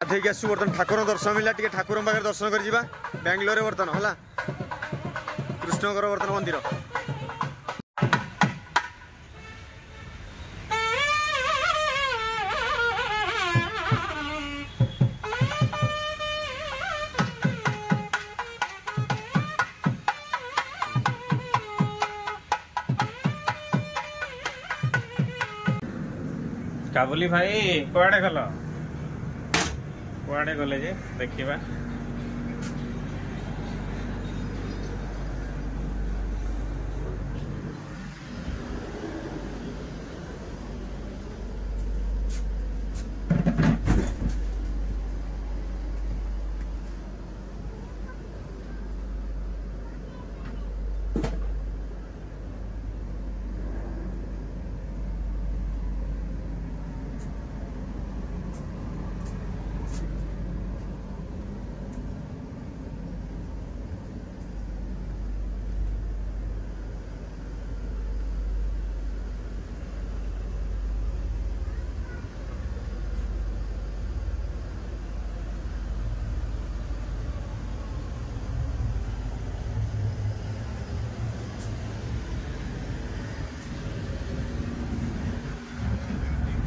गाधे आसू बर्तन ठाकुर दर्शन मिला टे ठाकुर पाखे दर्शन कर जीवा बेंगलोर बर्तन है कृष्णगर बर्तन मंदिर काबुली भाई कुआड़े गल कुआड़े गले जे देखिबा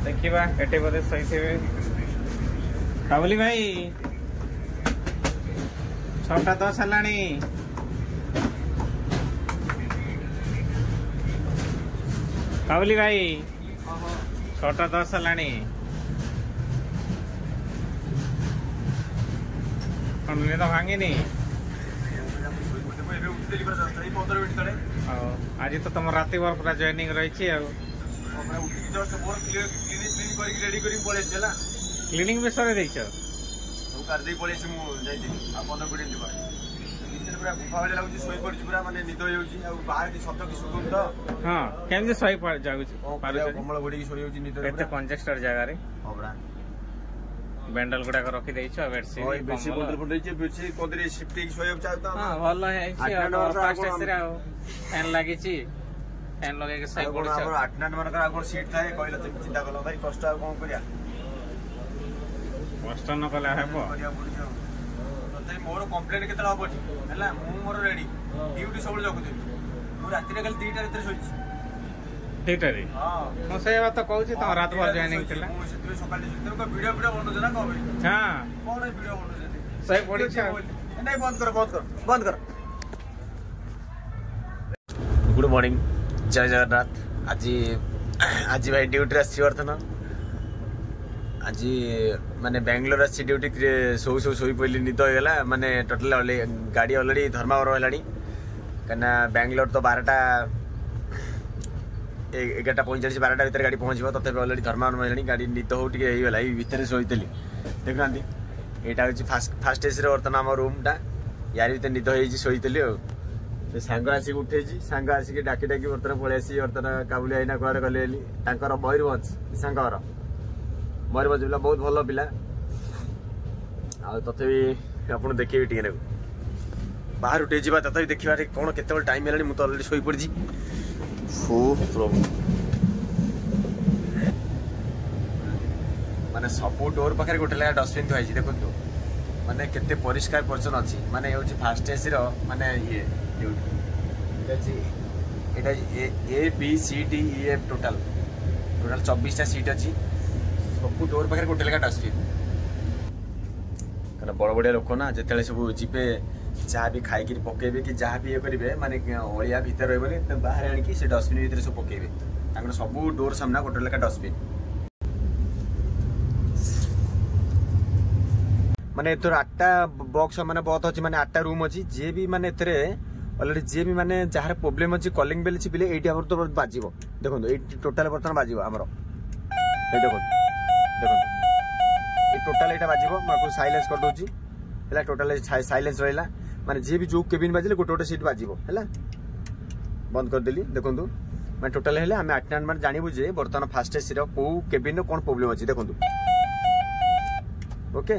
देखिबा एटे बोधे सही थे काबुली भाई 6:10 हेलानी काबुली भाई 6:10 हेलानी निद भांगिनी आज तो तुम राति भर पूरा जॉइनिंग रही क्लीनिंग भी सर देछ कर दे पळे से मु जाई थी आ 15 मिनिट दिबा नीचे पूरा गुफा वाले लागु सोई पड़ी पूरा माने निद हो जाउची आ बाहर की शब्द की सुगंध हां केम जे सोई पड़ जाउची पारे कमल बडी सोई जाउची निद एते कंजेस्टेड जगह रे होबड़ा बेंडल गुडा को रखी देछ बेडशीट ओय बेसी बंदर फुंडई छै बेसी कोदरी शिफ्टिंग सोई चाहता हां भलो है छी और फास्ट एसरे आ फैन लागी छी फैन लगे के सही पड़ छ 8-9 मन का सीट थाए कहला चिंता करलो भाई कष्ट आ कोन करिया कष्ट न कले हेबो तते मोर कंप्लेंट केतला होबटी हला मु मोर रेडी ड्यूटी सब जगु दे मु राति रे कल 2टा रे सोइछि 2टा रे हां म से बात कहू छी त रात भर जॉइनिंग केला मु सेतरे सकाळ से को वीडियो बनो जना को हां कोन वीडियो बनो जते सही पड़ी छ नहीं बंद कर गुड मॉर्निंग जय जगन्नाथ आज भाई ड्यूटी आसी बर्तन आज माने बेंगलोर आसी ड्यूटी शोई पड़ी निद होगा माने टोटल गाड़ी अलरेडी धर्मावर है कहीं बेंगलोर तो 12टा 11:45 12टा भर गाड़ी पहुँच तथा अलरेडी धर्मावर है गाड़ी निद हो गला भितर शोई देखना यहाँ हूँ फास्ट एसी बर्तमान आम रूमटा यार भर निद हो शोई सांग आसिक उठे सांग आसिक डाकी डाकी बर्तन पलि आसी बर्तन काबुली आईना कुआड़े गले मयूरभंज सांगर मयूरभंज पिला बहुत भल पिला तथापि आप देखिए टे बाहर उठे जा तथा देखा कौन केत टाइम है मुझे अलरेडी शोई पड़ी माने सब डोर पाखे गोटे लगा डस्टबिन थी देखो माने केते परिष्कार परिच्छन अच्छी माने ये फास्ट एसी माने ये A B C D E F total 24टा सीट अच्छी सब डोर पाखे गोटे लगा डस्टबिन कहना बड़ बड़िया लोक ना जिते सब जीवे जहाँ भी खाई पकेबे कि जहाँ भी ये करेंगे माने अलिया भितर रही बाहर आणिकी से डस्टबिन भितर सब पकेबे सब डोर सामना गोटे लगा डस्टबिन माने एथर 8टा बॉक्स माने बहुत अच्छी माने 8टा रूम अच्छी जे भी माने एथरे अलरेडी जे भी माने जार प्रॉब्लम अच्छी कॉलिंग बेल चिपिले एटी हमर तो बाजिबो देखो ये टोटाल बर्तन बाजिबो हमर ए देखो ये टोटाल एटा बाजिबो माको साइलेंस कर दोची हला टोटाल साइलेंस रहला माने जे भी जो केबिन बाजिले गोटे गोटे सीट बाजिबो हला बंद कर देली देखो माने टोटाल हेले हम 8 माने जानिबु जे बर्तन फास्ट एसी रो को केबिन रो कोन प्रॉब्लम अछि देखो ओके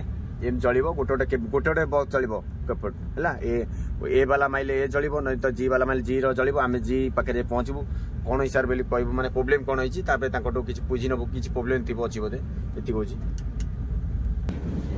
एम चलो गोटे गोटे बॉक्स चलो कपट है ए वाला माइले ए चलो नहीं तो जी वाला माइले जी चलो आम जी पाखे पहुँचबू कौन हिसाब बोली कहबू माने प्रोब्लेम कौन होती किसी बुझी नबू किसी प्रोब्लेम थी अच्छी बोधे ये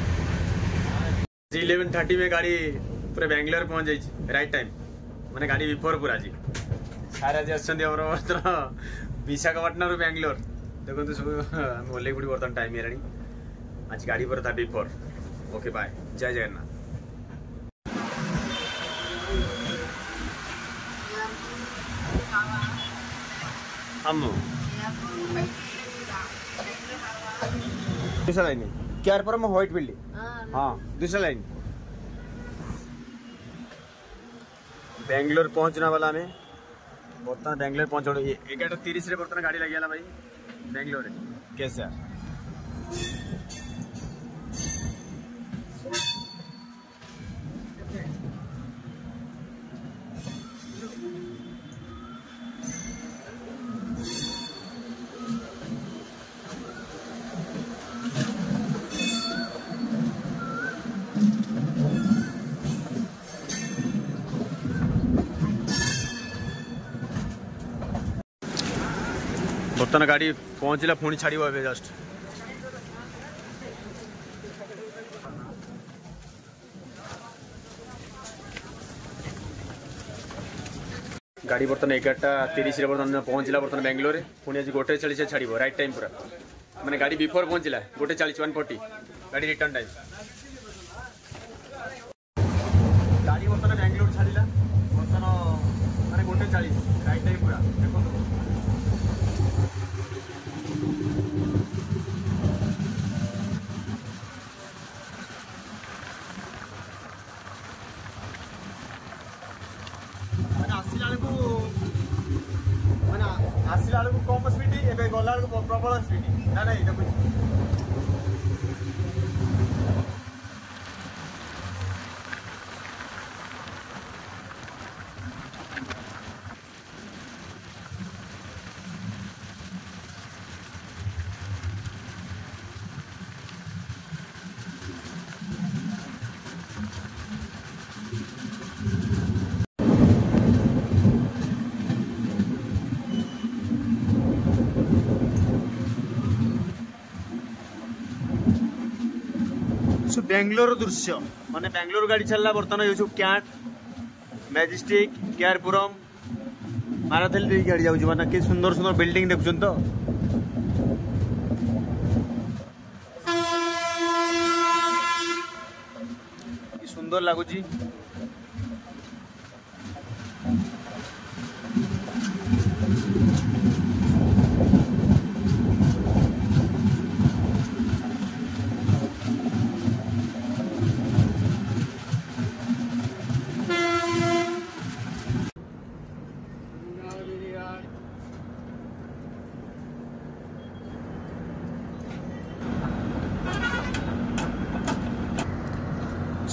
11:30 में गाड़ी पूरा बेंगलोर पहुंच जाइए राइट टाइम माने गाड़ी बिफोर पूरा जी सारे आज आछंदी हमर विशाखापट्टनम बेंगलोर देखो तो सब ओल्ले गुडी बर्तन टाइम हेरानी आज गाड़ी पर था बिफोर ओके बाय जय जगन्नाथ हम दूसरा लाइन क्या पर व्हाइट बिल्डिंग हाँ दूसरा लाइन बेंगलोर पहुंचना वाला में बर्तमान बेंगलोर पहुंच 11:30 रे बर्तमान गाड़ी लगी भाई बेंगलोर कैसे बर्तमान गाड़ी पहुंचला पुणी छाड़ जस्ट गाड़ी बर्तमान 11:30 बर्तमान पहुंचला बर्तमान बेंगलोर पुणी आज 1:40 छाड़ राइट टाइम पूरा माने गाड़ी बिफोर पहुंचला 1:40 1:40 गाड़ी रिटर्न टाइम गाड़ी बर्तमान बेंगलोर छाड़ा बर्तमान माने 1:40 राइट टाइम पूरा देखो आसला कम स्पीड ए गला प्रबल स्पीड ना ना देखो बेंगलोर दृश्य माने बेंगलोर गाड़ी चलला बर्तमान ये कैट मैजेस्टिक केआरपुरम माराथेल गाड़ी जाऊँ माने कि सुंदर सुंदर बिल्डिंग देखुन तो सुंदर लगुच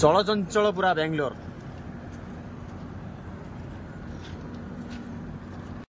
चलचंचल पूरा बेंगलोर।